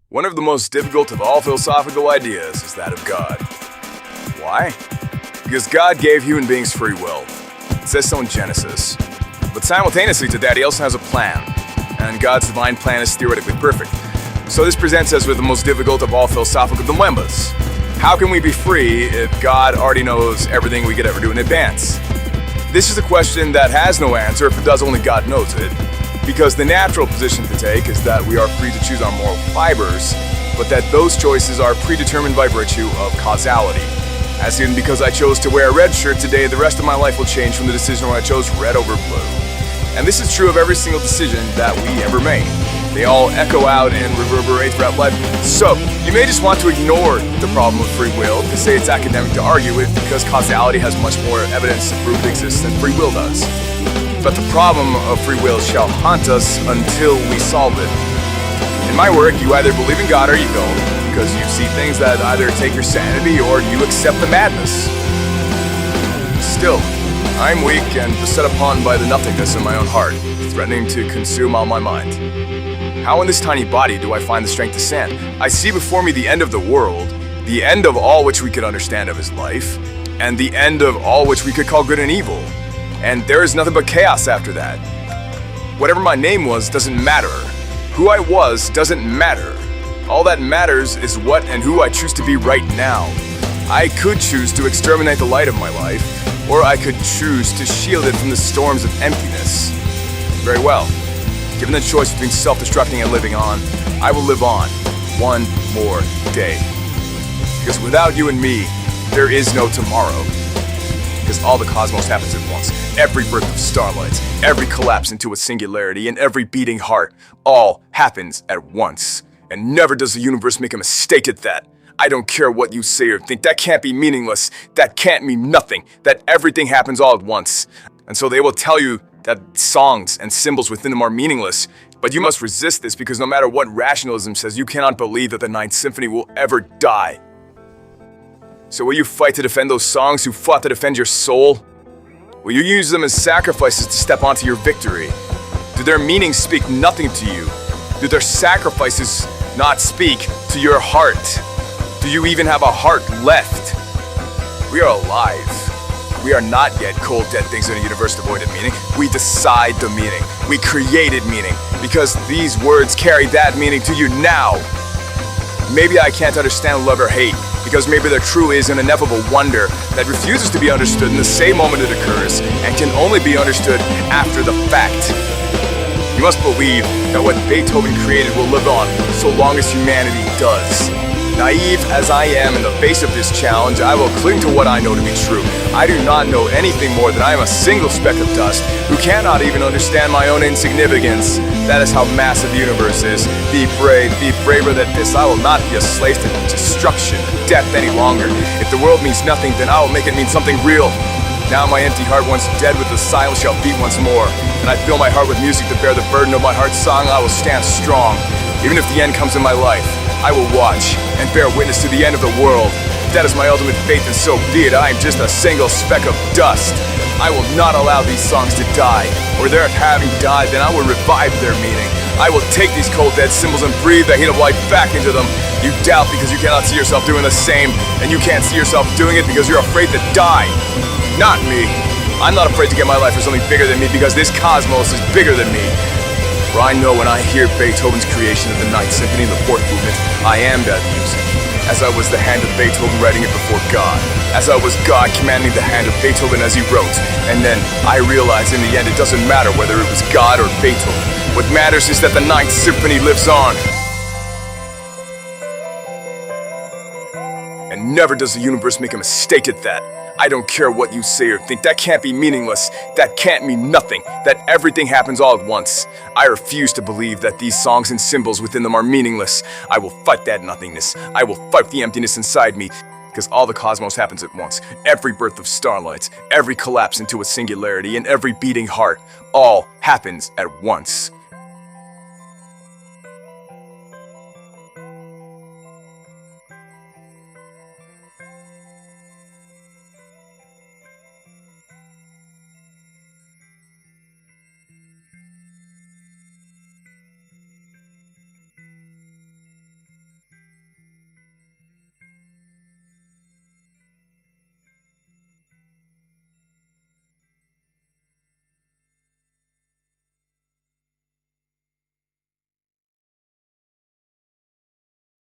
One of the most difficult of all philosophical ideas is that of God. Why? Because God gave human beings free will. It says so in Genesis. But simultaneously to that, he also has a plan. And God's divine plan is theoretically perfect. So this presents us with the most difficult of all philosophical dilemmas. How can we be free if God already knows everything we could ever do in advance? This is a question that has no answer. If it does, only God knows it. Because the natural position to take is that we are free to choose our moral fibers, but that those choices are predetermined by virtue of causality. As in, because I chose to wear a red shirt today, the rest of my life will change from the decision where I chose red over blue. And this is true of every single decision that we ever make. They all echo out and reverberate throughout life. So, you may just want to ignore the problem of free will, to say it's academic to argue with, because causality has much more evidence to prove it exists than free will does. But the problem of free will shall haunt us until we solve it. In my work, you either believe in God or you don't, because you see things that either take your sanity or you accept the madness. Still, I'm weak and beset upon by the nothingness in my own heart, threatening to consume all my mind. How in this tiny body do I find the strength to stand? I see before me the end of the world, the end of all which we could understand of as life, and the end of all which we could call good and evil. And there is nothing but chaos after that. Whatever my name was doesn't matter. Who I was doesn't matter. All that matters is what and who I choose to be right now. I could choose to exterminate the light of my life, or I could choose to shield it from the storms of emptiness. Very well. Given the choice between self-destructing and living on, I will live on one more day. Because without you and me, there is no tomorrow. Because all the cosmos happens at once. Every birth of starlights, every collapse into a singularity, and every beating heart, all happens at once. And never does the universe make a mistake at that. I don't care what you say or think. That can't be meaningless. That can't mean nothing. That everything happens all at once. And so they will tell you that songs and symbols within them are meaningless. But you must resist this, because no matter what rationalism says, you cannot believe that the Ninth Symphony will ever die. So will you fight to defend those songs who fought to defend your soul? Will you use them as sacrifices to step onto your victory? Do their meanings speak nothing to you? Do their sacrifices not speak to your heart? Do you even have a heart left? We are alive. We are not yet cold dead things in a universe devoid of meaning. We decide the meaning. We created meaning, because these words carry that meaning to you now. Maybe I can't understand love or hate, because maybe there truly is an ineffable wonder that refuses to be understood in the same moment it occurs, and can only be understood after the fact. You must believe that what Beethoven created will live on so long as humanity does. Naive as I am in the face of this challenge, I will cling to what I know to be true. I do not know anything more than I am a single speck of dust who cannot even understand my own insignificance. That is how massive the universe is. Be brave, be braver than this. I will not be a slave to destruction, death any longer. If the world means nothing, then I will make it mean something real. Now my empty heart, once dead with the silence, shall beat once more. And I fill my heart with music to bear the burden of my heart's song. I will stand strong. Even if the end comes in my life, I will watch and bear witness to the end of the world. That is my ultimate faith, and so be it. I am just a single speck of dust. I will not allow these songs to die, or their having died, then I will revive their meaning. I will take these cold dead symbols and breathe the heat of life back into them. You doubt because you cannot see yourself doing the same, and you can't see yourself doing it because you're afraid to die. Not me. I'm not afraid to get my life for something bigger than me, because this cosmos is bigger than me. For I know when I hear Beethoven's creation of the Ninth Symphony and the Fourth Movement, I am that music. As I was the hand of Beethoven writing it before God. As I was God commanding the hand of Beethoven as he wrote. And then I realized in the end it doesn't matter whether it was God or Beethoven. What matters is that the Ninth Symphony lives on. And never does the universe make a mistake at that. I don't care what you say or think. That can't be meaningless. That can't mean nothing. That everything happens all at once. I refuse to believe that these songs and symbols within them are meaningless. I will fight that nothingness. I will fight the emptiness inside me. Because all the cosmos happens at once. Every birth of starlights, every collapse into a singularity, and every beating heart, all happens at once.